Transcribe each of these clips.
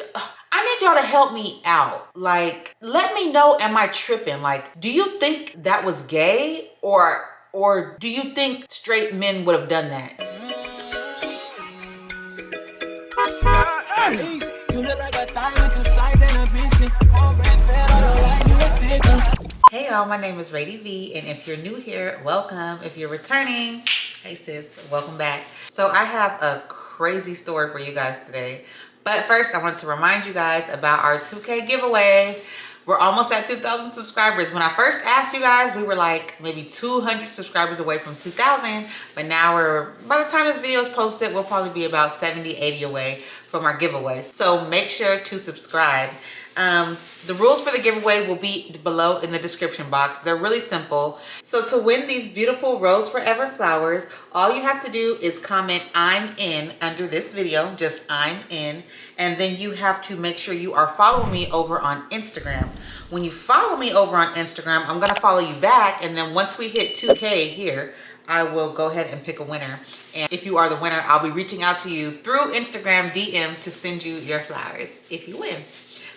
I need y'all to help me out. Like, let me know, am I tripping? Like, do you think that was gay, or do you think straight men would have done that? Hey y'all, my name is Rady V, and if you're new here, welcome. If you're returning, hey sis, welcome back. So I have a crazy story for you guys today. But first, I wanted to remind you guys about our 2K giveaway. We're almost at 2,000 subscribers. When I first asked you guys, we were like maybe 200 subscribers away from 2,000. But now by the time this video is posted, we'll probably be about 70, 80 away from our giveaway. So make sure to subscribe. The rules for the giveaway will be below in the description box. They're really simple. So to win these beautiful Rose Forever flowers, all you have to do is comment "I'm in" under this video, just "I'm in," and then you have to make sure you are following me over on Instagram. When you follow me over on Instagram, I'm gonna follow you back, and then once we hit 2K here, I will go ahead and pick a winner. And if you are the winner, I'll be reaching out to you through Instagram DM to send you your flowers if you win.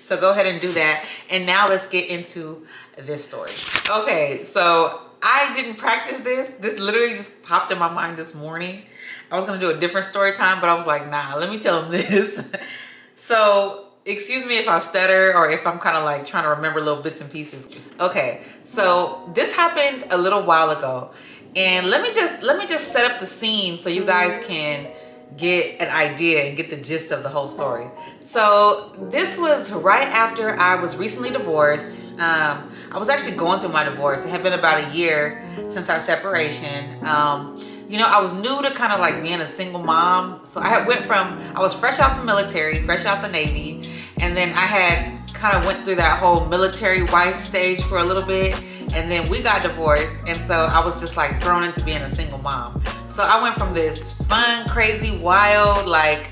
So go ahead and do that. And now let's get into this story. Okay, so I didn't practice this. This literally just popped in my mind this morning. I was gonna do a different story time, but I was like, nah, let me tell them this. So excuse me if I stutter or if I'm kind of like trying to remember little bits and pieces. Okay, so this happened a little while ago. And let me just set up the scene so you guys can get an idea and get the gist of the whole story. So this was right after I was recently divorced. I was actually going through my divorce. It had been about a year since our separation. You know, I was new to kind of like being a single mom. So I was fresh out the military, fresh out the Navy. And then I had kind of went through that whole military wife stage for a little bit. And then we got divorced. And so I was just like thrown into being a single mom. So I went from this fun, crazy, wild, like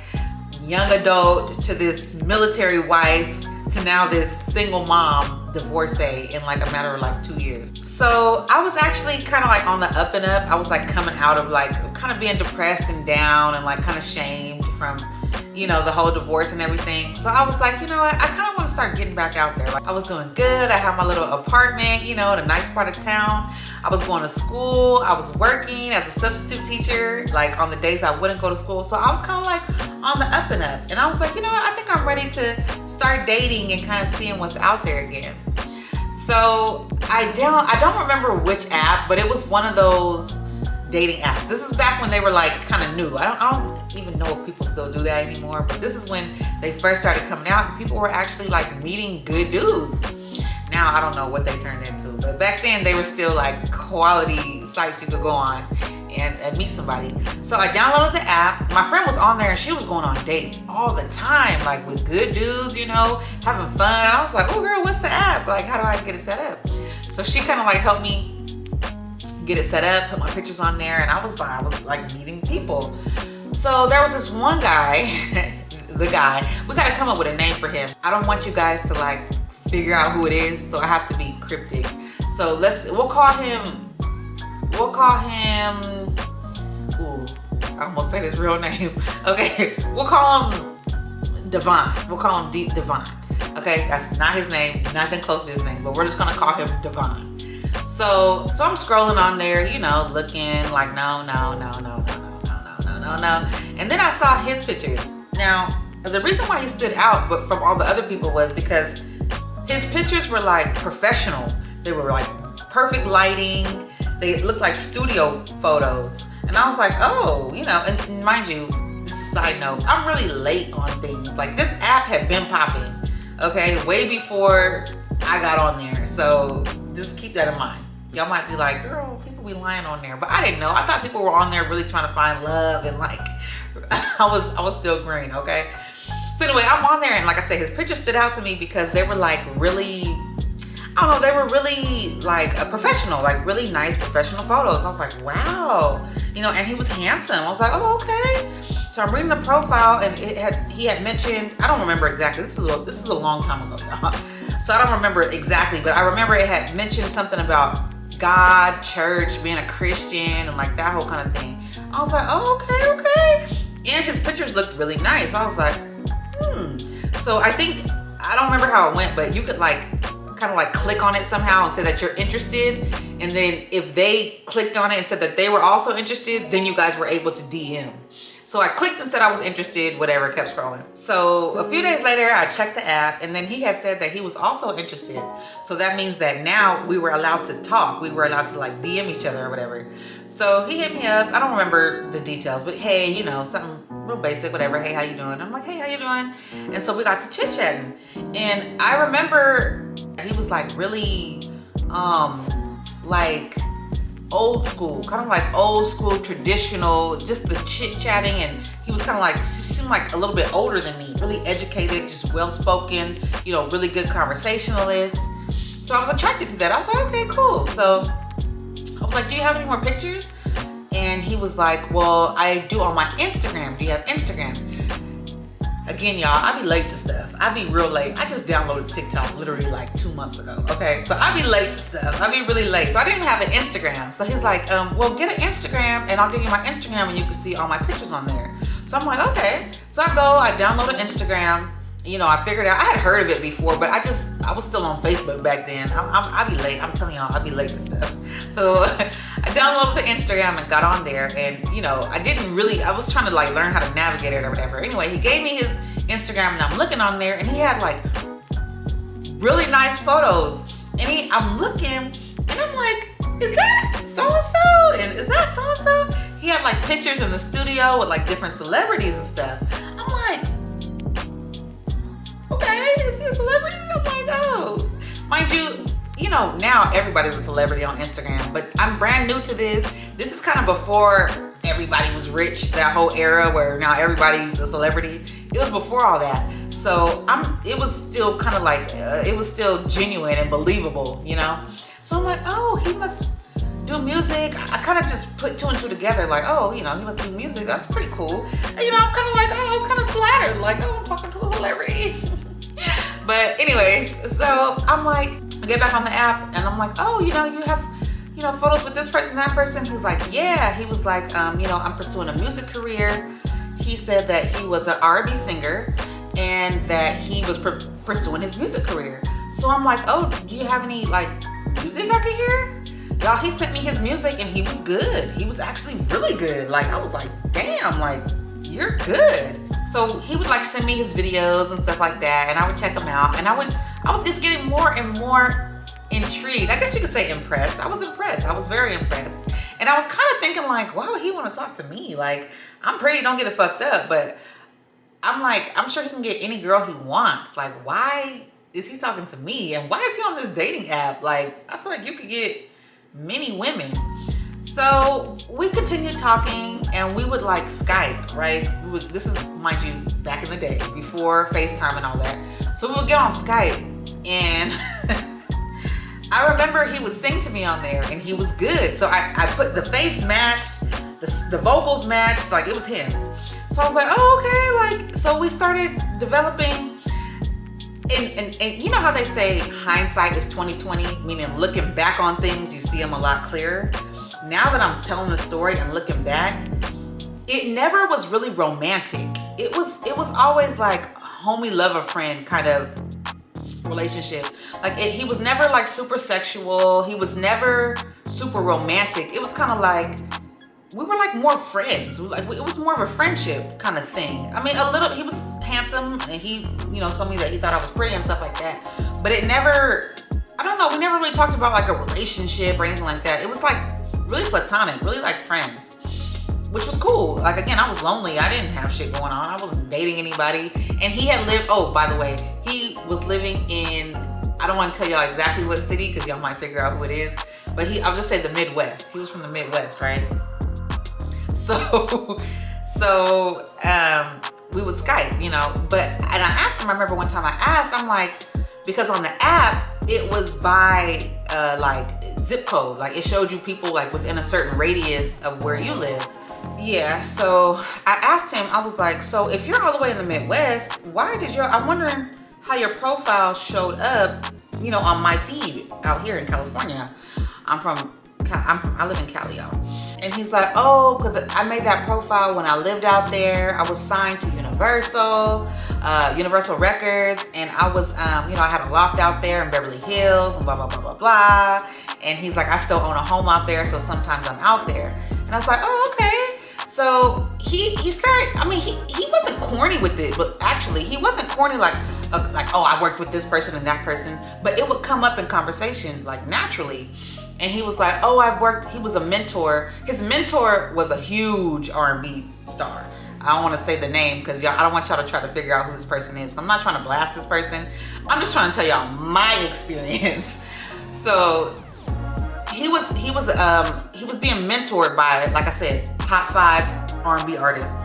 young adult to this military wife to now this single mom divorcee in like a matter of like 2 years. So I was actually kind of like on the up and up. I was like coming out of like kind of being depressed and down and like kind of shamed from, you know, the whole divorce and everything. So I was like, you know what, I kind of want to start getting back out there. Like I was doing good. I had my little apartment, you know, in a nice part of town. I was going to school. I was working as a substitute teacher, like on the days I wouldn't go to school. So I was kind of like on the up and up. And I was like, you know what, I think I'm ready to start dating and kind of seeing what's out there again. So I don't remember which app, but it was one of those dating apps. This is back when they were like kind of new. I don't even know if people still do that anymore, but this is when they first started coming out and people were actually like meeting good dudes. Now I don't know what they turned into, but back then they were still like quality sites you could go on and meet somebody. So I downloaded the app. My friend was on there and she was going on dates all the time, like with good dudes, you know, having fun. I was like, oh girl, what's the app? Like, how do I get it set up? So she kind of like helped me get it set up, put my pictures on there, and I was like meeting people. So there was this one guy, we gotta come up with a name for him. I don't want you guys to like figure out who it is, so I have to be cryptic. So we'll call him, ooh, I almost say his real name. Okay, we'll call him Devon. We'll call him Devon. Okay, that's not his name, nothing close to his name, but we're just gonna call him Devon. So I'm scrolling on there, you know, looking like no. And then I saw his pictures. Now, the reason why he stood out but from all the other people was because his pictures were like professional. They were like perfect lighting. They looked like studio photos. And I was like, oh, you know, and mind you, this is a side note, I'm really late on things. Like this app had been popping, okay, way before I got on there. So just keep that in mind. Y'all might be like, girl, people be lying on there. But I didn't know. I thought people were on there really trying to find love and like, I was still green, okay? So anyway, I'm on there and like I said, his pictures stood out to me because they were like really, I don't know, they were really like a professional, like really nice professional photos. I was like, wow, you know, and he was handsome. I was like, oh, okay. So I'm reading the profile and he had mentioned, I don't remember exactly, this is a long time ago, y'all. So I don't remember exactly, but I remember it had mentioned something about God, church, being a Christian, and like that whole kind of thing. I was like, oh, okay. And his pictures looked really nice. I was like, So I think, I don't remember how it went, but you could like kind of like click on it somehow and say that you're interested. And then if they clicked on it and said that they were also interested, then you guys were able to DM. So I clicked and said I was interested, whatever, kept scrolling. So a few days later, I checked the app, and then he had said that he was also interested. So that means that now we were allowed to talk. We were allowed to like DM each other or whatever. So he hit me up. I don't remember the details, but hey, you know, something real basic, whatever. Hey, how you doing? I'm like, hey, how you doing? And so we got to chit-chatting. And I remember he was like really, like, old school, kind of like old school, traditional, just the chit-chatting. And he was kind of like, he seemed like a little bit older than me, really educated, just well-spoken, you know, really good conversationalist. So I was attracted to that. I was like, okay, cool. So I was like, do you have any more pictures? And he was like, well, I do on my Instagram. Do you have Instagram? Again, y'all, I be late to stuff. I be real late. I just downloaded TikTok literally like 2 months ago, okay? So I be late to stuff. I be really late. So I didn't have an Instagram. So he's like, well, get an Instagram and I'll give you my Instagram and you can see all my pictures on there. So I'm like, okay. So I download an Instagram. You know, I figured out, I had heard of it before, but I was still on Facebook back then. I be late. I'm telling y'all, I be late to stuff. So I downloaded the Instagram and got on there, and you know, I was trying to like learn how to navigate it or whatever. Anyway, he gave me his Instagram and I'm looking on there and he had like really nice photos. And I'm looking and I'm like, is that so-and-so? And is that so-and-so? He had like pictures in the studio with like different celebrities and stuff. I'm like, okay, is he a celebrity? I'm like, oh. Mind you, you know, now everybody's a celebrity on Instagram, but I'm brand new to this. This is kind of before everybody was rich, that whole era where now everybody's a celebrity. It was before all that. So it was still kind of like, it was still genuine and believable, you know? So I'm like, oh, he must do music. I kind of just put two and two together, like, oh, you know, he must do music. That's pretty cool. And, you know, I'm kind of like, oh, I was kind of flattered, like, oh, I'm talking to a celebrity. But anyways, so I'm like, I get back on the app and I'm like, oh, you know, you have, you know, photos with this person, that person. He's like, yeah. He was like, you know, I'm pursuing a music career. He said that he was an R&B singer and that he was pursuing his music career. So I'm like, oh, do you have any like music I could hear? Y'all, he sent me his music and he was good. He was actually really good. Like, I was like, damn, like, you're good. So he would like send me his videos and stuff like that, and I would check them out. And I was just getting more and more intrigued. I guess you could say impressed. I was impressed. I was very impressed. And I was kind of thinking like, why would he want to talk to me? Like, I'm pretty, don't get it fucked up, but I'm like, I'm sure he can get any girl he wants. Like, why is he talking to me? And why is he on this dating app? Like, I feel like you could get many women. So we continued talking and we would like Skype, right? This is, mind you, back in the day, before FaceTime and all that. So we would get on Skype and I remember he would sing to me on there and he was good. So I put the face matched, the vocals matched, like it was him. So I was like, oh, okay. Like, so we started developing and you know how they say hindsight is 20/20, meaning looking back on things, you see them a lot clearer. Now that I'm telling the story and looking back, it never was really romantic. It was always like homie lover friend kind of relationship. Like he was never like super sexual. He was never super romantic. It was kind of like we were like more friends. It was more of a friendship kind of thing. I mean, a little. He was handsome and he, you know, told me that he thought I was pretty and stuff like that. But it never. I don't know. We never really talked about like a relationship or anything like that. It was like really platonic, really like friends, which was cool. Like, again, I was lonely. I didn't have shit going on. I wasn't dating anybody. And he had lived, oh, by the way, he was living in, I don't want to tell y'all exactly what city because y'all might figure out who it is, but I'll just say the Midwest. He was from the Midwest, right? So we would Skype, you know, and I asked him, I remember one time I asked, I'm like, because on the app, it was by like zip code. Like it showed you people like within a certain radius of where you live. Yeah, so I asked him, I was like, so if you're all the way in the Midwest, why did I'm wondering how your profile showed up, you know, on my feed out here in California. I live in Cali, y'all. And he's like, oh, because I made that profile when I lived out there. I was signed to Universal Universal, Universal Records, and I was, you know, I had a loft out there in Beverly Hills and blah, blah, blah, blah, blah. And he's like, I still own a home out there, so sometimes I'm out there. And I was like, oh, okay. So he started, I mean, he wasn't corny with it, but actually he wasn't corny like, oh, I worked with this person and that person, but it would come up in conversation like naturally. And he was like, oh, he was a mentor. His mentor was a huge R&B star. I don't want to say the name because y'all, I don't want y'all to try to figure out who this person is. I'm not trying to blast this person. I'm just trying to tell y'all my experience. So he was being mentored by, like I said, top 5 R&B artists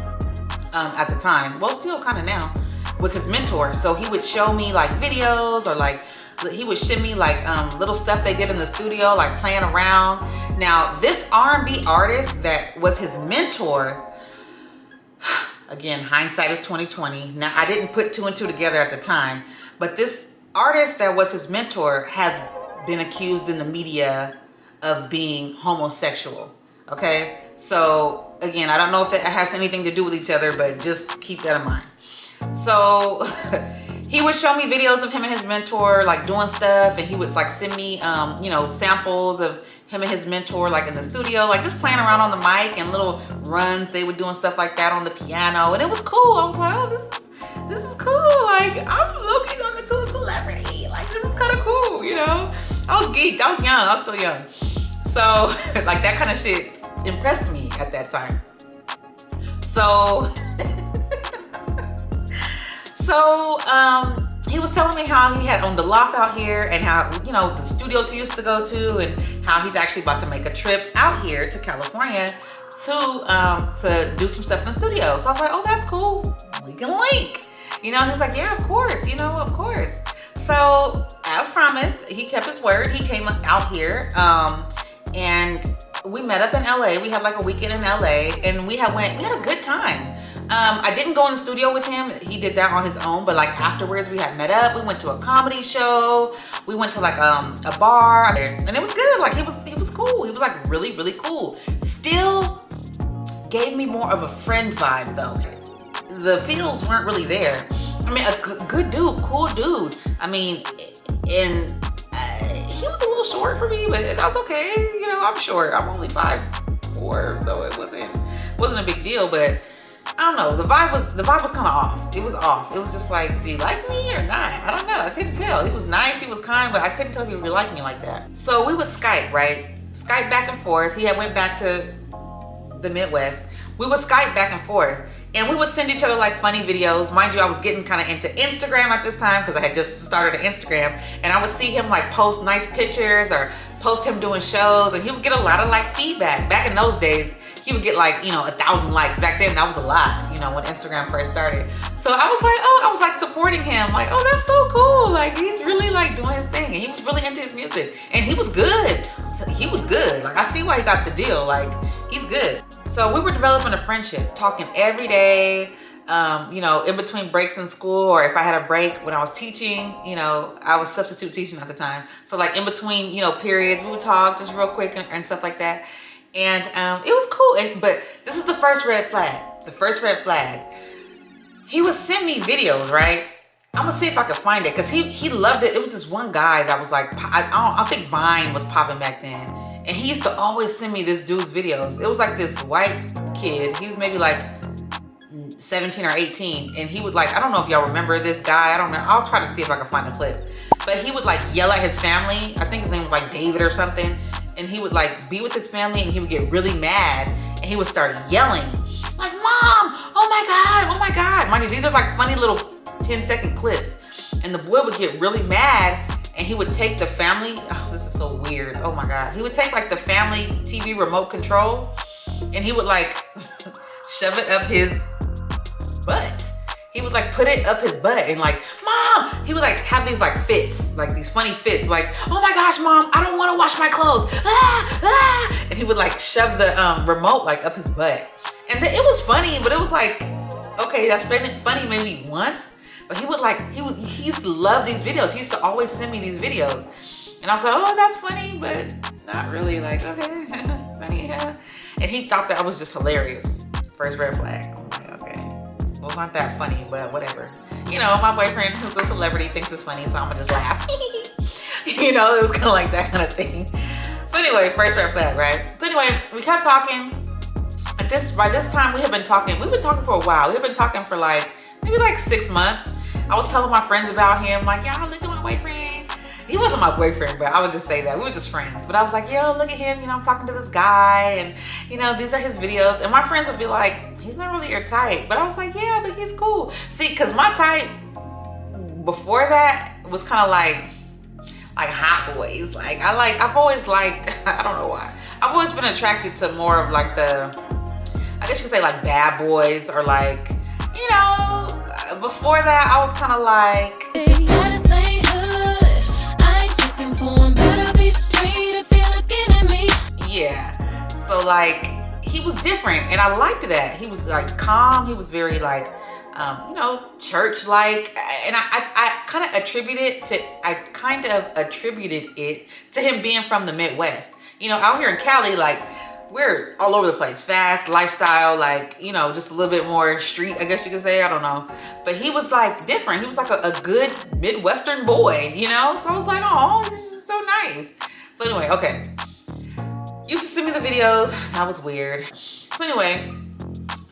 at the time. Well, still kind of now, was his mentor. So he would show me like videos, or like he would show me like little stuff they did in the studio, like playing around. Now this R&B artist that was his mentor, again, hindsight is 2020. Now I didn't put 2 and 2 together at the time, but this artist that was his mentor has been accused in the media of being homosexual. Okay, so again, I don't know if that has anything to do with each other, but just keep that in mind. So he would show me videos of him and his mentor like doing stuff, and he would like send me you know, samples of him and his mentor like in the studio, like just playing around on the mic and little runs they would do and stuff like that on the piano. And it was cool. I was like, oh, this is cool. Like, I'm low-key talking to a celebrity. Like, this is kind of cool, you know? I was geeked. I was young. I was still young. So like that kind of shit impressed me at that time. So he was telling me how he had owned the loft out here, and how, you know, the studios he used to go to, and how he's actually about to make a trip out here to California to do some stuff in the studio. So I was like, oh, that's cool. We can link. You know, and he's like, yeah, of course, you know, of course. So as promised, he kept his word. He came out here, and we met up in LA. We had like a weekend in LA, and we had a good time. I didn't go in the studio with him. He did that on his own, but like afterwards we had met up. We went to a comedy show. We went to like a bar, and it was good. Like he was cool. He was like really, really cool. Still gave me more of a friend vibe though. The feels weren't really there. I mean, a good dude, cool dude. I mean, and he was a little short for me, but that's okay. You know, I'm short. I'm only 5'4", so it wasn't a big deal. But I don't know. The vibe was kind of off. It was off. It was just like, do you like me or not? I don't know. I couldn't tell. He was nice. He was kind, but I couldn't tell if he really liked me like that. So we would Skype, right? Skype back and forth. He had went back to the Midwest. We would Skype back and forth. And we would send each other like funny videos. Mind you, I was getting kind of into Instagram at this time because I had just started an Instagram. And I would see him like post nice pictures or post him doing shows. And he would get a lot of like feedback. Back in those days, he would get like, you know, 1,000 likes. Back then, that was a lot, you know, when Instagram first started. So I was like, oh, I was like supporting him. Like, oh, that's so cool. Like, he's really like doing his thing. And he was really into his music. And he was good. He was good. Like, I see why he got the deal. Like, he's good. So we were developing a friendship, talking every day, you know, in between breaks in school, or if I had a break when I was teaching, you know, I was substitute teaching at the time. So like in between, you know, periods, we would talk just real quick and stuff like that. And it was cool. But this is the first red flag. The first red flag. He would send me videos, right? I'm gonna see if I can find it, because he loved it. It was this one guy that was like, I think Vine was popping back then. And he used to always send me this dude's videos. It was like this white kid. He was maybe like 17 or 18. And he would like, I don't know if y'all remember this guy. I don't know. I'll try to see if I can find a clip. But he would like yell at his family. I think his name was like David or something. And he would like be with his family, and he would get really mad. And he would start yelling like, Mom, oh my God, oh my God. Mind you, these are like funny little 10-second clips. And the boy would get really mad. And he would take the family, oh, this is so weird. Oh my God. He would take like the family TV remote control, and he would like shove it up his butt. He would like put it up his butt and like, Mom, he would like have these like fits, like these funny fits, like, oh my gosh, Mom, I don't want to wash my clothes. Ah, ah. And he would like shove the remote like up his butt. And then it was funny, but it was like, okay, that's funny maybe once. But he would like, he used to love these videos. He used to always send me these videos. And I was like, oh, that's funny, but not really. Like, okay, funny, yeah. And he thought that I was just hilarious. First red flag. I'm like, okay, Those aren't that funny, but whatever. You know, my boyfriend who's a celebrity thinks it's funny, so I'm gonna just laugh. You know, it was kind of like that kind of thing. So anyway, first red flag, right? So anyway, we kept talking. By this time we've been talking for a while. We've been talking for like, maybe like 6 months. I was telling my friends about him, like, y'all look at my boyfriend. He wasn't my boyfriend, but I would just say that. We were just friends. But I was like, yo, look at him. You know, I'm talking to this guy and, you know, these are his videos. And my friends would be like, he's not really your type. But I was like, yeah, but he's cool. See, because my type before that was kind of like hot boys. Like, I've always liked, I don't know why. I've always been attracted to more of like I guess you could say like bad boys or like, you know, before that I was kind of like, if your status ain't hood, I ain't checking for him. Better be straight if you're looking at me. Yeah. So like, he was different and I liked that. He was like calm. He was very like, you know, church-like. And I kind of attributed it to him being from the Midwest. You know, out here in Cali, like, we're all over the place. Fast lifestyle, like, you know, just a little bit more street, I guess you could say. I don't know. But he was like different. He was like a good Midwestern boy, you know? So I was like, oh, this is so nice. So anyway, okay. Used to send me the videos. That was weird. So anyway,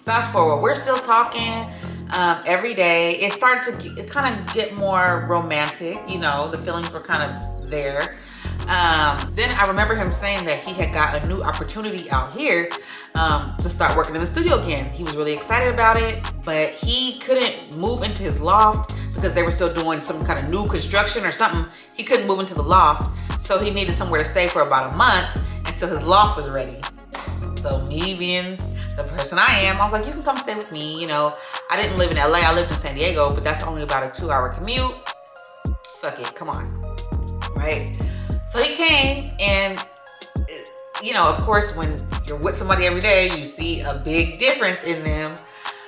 fast forward. We're still talking every day. It started to kind of get more romantic, you know? The feelings were kind of there. Then I remember him saying that he had got a new opportunity out here to start working in the studio again. He was really excited about it, but he couldn't move into his loft because they were still doing some kind of new construction or something. He couldn't move into the loft, so he needed somewhere to stay for about a month until his loft was ready. So me being the person I am, I was like, you can come stay with me. You know, I didn't live in LA, I lived in San Diego, but that's only about a 2-hour commute. Fuck it, come on, right? So he came and, you know, of course, when you're with somebody every day, you see a big difference in them.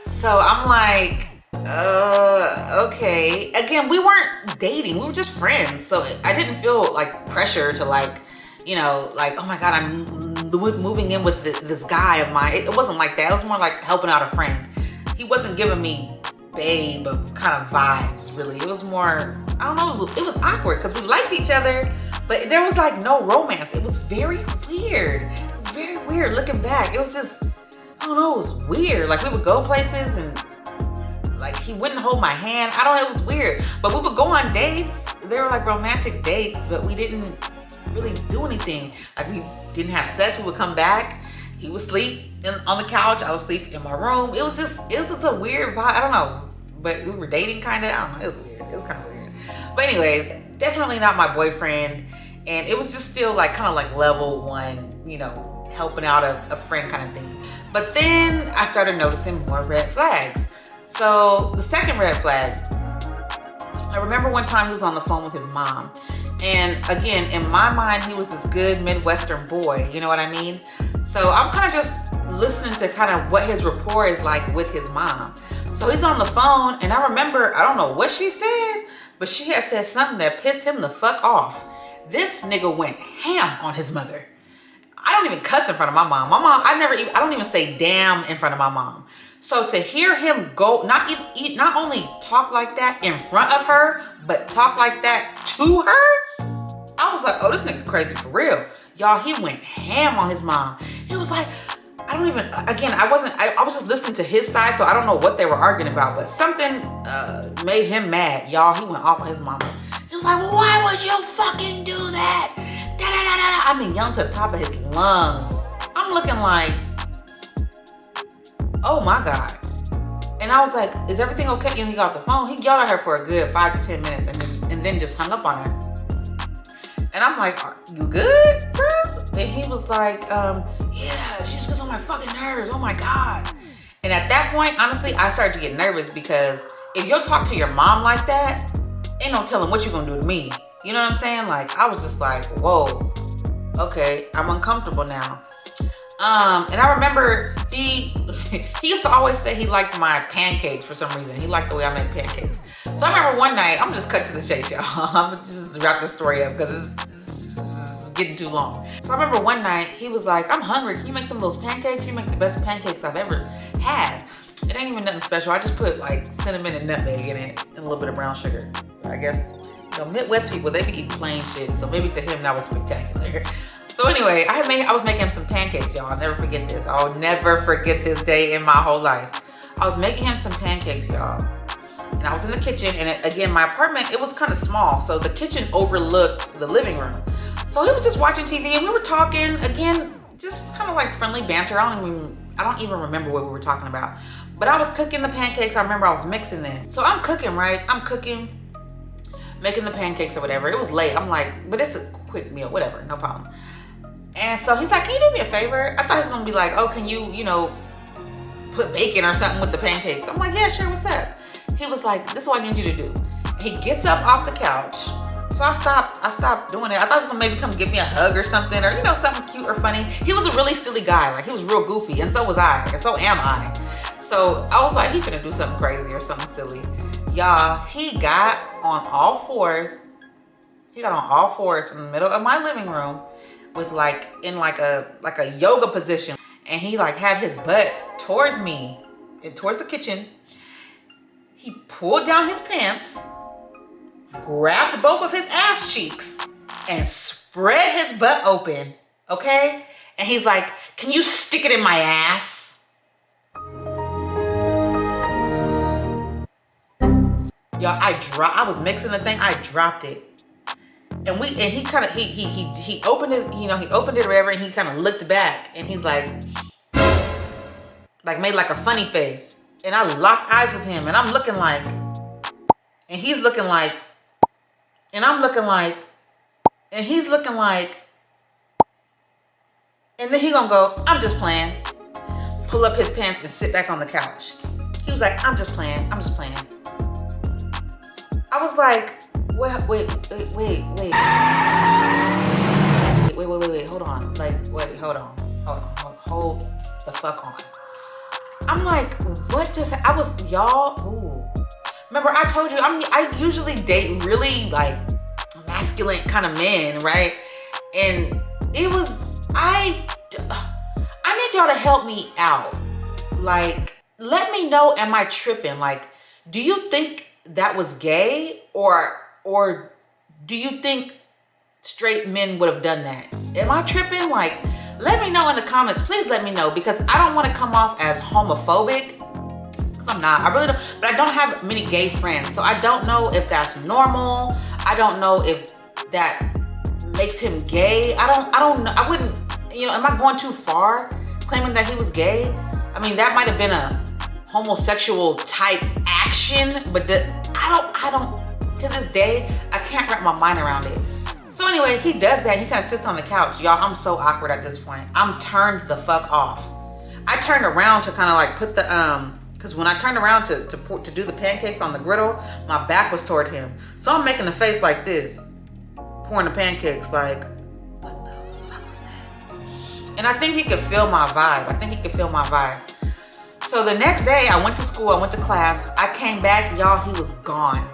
So I'm like, okay. Again, we weren't dating, we were just friends. So I didn't feel like pressure to like, you know, like, oh my God, I'm moving in with this guy of mine. It wasn't like that. It was more like helping out a friend. He wasn't giving me babe kind of vibes, really. It was more, I don't know, it was awkward because we liked each other, but there was like no romance. It was very weird. It was very weird looking back. It was just, I don't know, it was weird. Like we would go places and like he wouldn't hold my hand. I don't know, it was weird. But we would go on dates. They were like romantic dates, but we didn't really do anything. Like we didn't have sex. We would come back. He would sleep on the couch. I would sleep in my room. It was just a weird vibe. I don't know. But we were dating kind of. I don't know. It was weird. It was kind of weird. But anyways, definitely not my boyfriend. And it was just still like kind of like level one, you know, helping out a friend kind of thing. But then I started noticing more red flags. So the second red flag, I remember one time he was on the phone with his mom. And again, in my mind, he was this good Midwestern boy, you know what I mean? So I'm kind of just listening to kind of what his rapport is like with his mom. So he's on the phone and I remember, I don't know what she said, but she had said something that pissed him the fuck off. This nigga went ham on his mother. I don't even cuss in front of my mom. I don't even say damn in front of my mom. So to hear him go, not only talk like that in front of her, but talk like that to her, I was like, oh, this nigga crazy for real. Y'all, he went ham on his mom. He was like, I was just listening to his side, so I don't know what they were arguing about, but something made him mad. Y'all, he went off on his mama. He was like, why would you fucking do that? Da-da-da-da-da. I mean, yelling to the top of his lungs. I'm looking like, oh my God. And I was like, is everything okay? You know, he got off the phone. He yelled at her for a good 5 to 10 minutes and then just hung up on her. And I'm like, are you good, bro? And he was like, yeah, she just gets on my fucking nerves. Oh my God. And at that point, honestly, I started to get nervous because if you'll talk to your mom like that, ain't no telling what you're gonna do to me. You know what I'm saying? Like, I was just like, whoa, okay, I'm uncomfortable now. And I remember he used to always say he liked my pancakes for some reason. He liked the way I make pancakes. So I remember one night, I'm just cut to the chase, y'all. I'm gonna just wrap this story up because it's getting too long. So I remember one night he was like, I'm hungry. Can you make some of those pancakes? You make the best pancakes I've ever had. It ain't even nothing special. I just put like cinnamon and nutmeg in it and a little bit of brown sugar. I guess, you know, Midwest people, they be eating plain shit. So maybe to him that was spectacular. So anyway, I was making him some pancakes, y'all. I'll never forget this. I'll never forget this day in my whole life. I was making him some pancakes, y'all. And I was in the kitchen, and again, my apartment, it was kind of small. So the kitchen overlooked the living room. So he was just watching TV and we were talking, again, just kind of like friendly banter. I don't even remember what we were talking about. But I was cooking the pancakes. I remember I was mixing them. So I'm cooking, right? I'm cooking, making the pancakes or whatever. It was late. I'm like, but it's a quick meal, whatever, no problem. And so he's like, can you do me a favor? I thought he was gonna be like, oh, can you, you know, put bacon or something with the pancakes? I'm like, yeah, sure, what's up? He was like, this is what I need you to do. He gets up off the couch. So I stopped doing it. I thought he was gonna maybe come give me a hug or something, or, you know, something cute or funny. He was a really silly guy. Like, he was real goofy, and so was I, and so am I. So I was like, he finna do something crazy or something silly. Y'all, he got on all fours. He got on all fours in the middle of my living room with like, in like a yoga position. And he like had his butt towards me and towards the kitchen. He pulled down his pants, grabbed both of his ass cheeks, and spread his butt open, okay? And he's like, can you stick it in my ass? Y'all, I was mixing the thing, I dropped it. And he kind of, he opened it, you know, he opened it or whatever, and he kind of looked back, and he's like made like a funny face. And I locked eyes with him, and I'm looking like, and he's looking like, and I'm looking like, and he's looking like, and then he gonna go, I'm just playing. Pull up his pants and sit back on the couch. He was like, I'm just playing, I'm just playing. I was like, wait, hold on. Like, wait, hold the fuck on. I'm like, what just, y'all, ooh. Remember I told you, I usually date really like masculine kind of men, right? And it was, I need y'all to help me out. Like, let me know, am I tripping? Like, do you think that was gay, or do you think straight men would have done that? Am I tripping? Like, let me know in the comments. Please let me know, because I don't want to come off as homophobic, because I'm not. I really don't. But I don't have many gay friends, so I don't know if that's normal. I don't know if that makes him gay. I don't know. I wouldn't, you know, am I going too far claiming that he was gay? I mean, that might have been a homosexual type action, but I don't, to this day, I can't wrap my mind around it. So anyway, he does that. He kind of sits on the couch. Y'all, I'm so awkward at this point. I'm turned the fuck off. I turned around to kind of like put the, because when I turned around to do the pancakes on the griddle, my back was toward him. So I'm making a face like this, pouring the pancakes like, what the fuck was that? And I think he could feel my vibe. So the next day I went to school, I went to class. I came back, y'all, he was gone.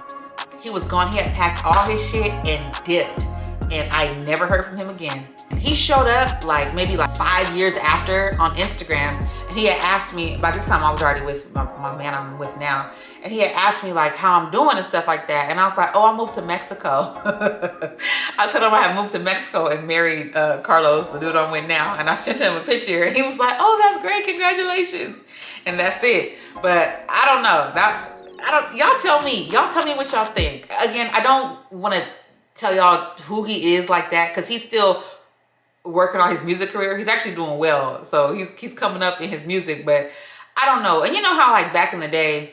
He was gone. He had packed all his shit and dipped. And I never heard from him again. And he showed up like maybe like 5 years after on Instagram. And he had asked me, by this time I was already with my man I'm with now. And he had asked me like how I'm doing and stuff like that. And I was like, oh, I moved to Mexico. I told him I had moved to Mexico and married Carlos, the dude I'm with now. And I sent him a picture and he was like, oh, that's great, congratulations. And that's it. But I don't know. Y'all tell me what y'all think. Again, I don't want to tell y'all who he is like that, because he's still working on his music career. He's actually doing well, so he's coming up in his music, but I don't know. And you know how like back in the day,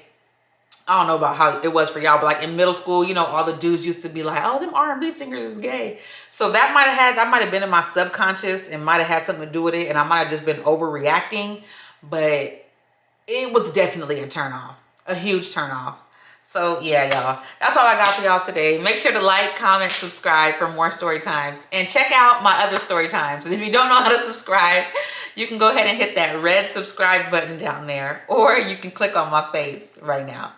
I don't know about how it was for y'all, but like in middle school, you know, all the dudes used to be like, oh, them R&B singers is gay. So that might have been in my subconscious and might have had something to do with it, and I might have just been overreacting, but it was definitely a turnoff, a huge turnoff. So yeah, y'all, that's all I got for y'all today. Make sure to like, comment, subscribe for more story times, and check out my other story times. And if you don't know how to subscribe, you can go ahead and hit that red subscribe button down there, or you can click on my face right now.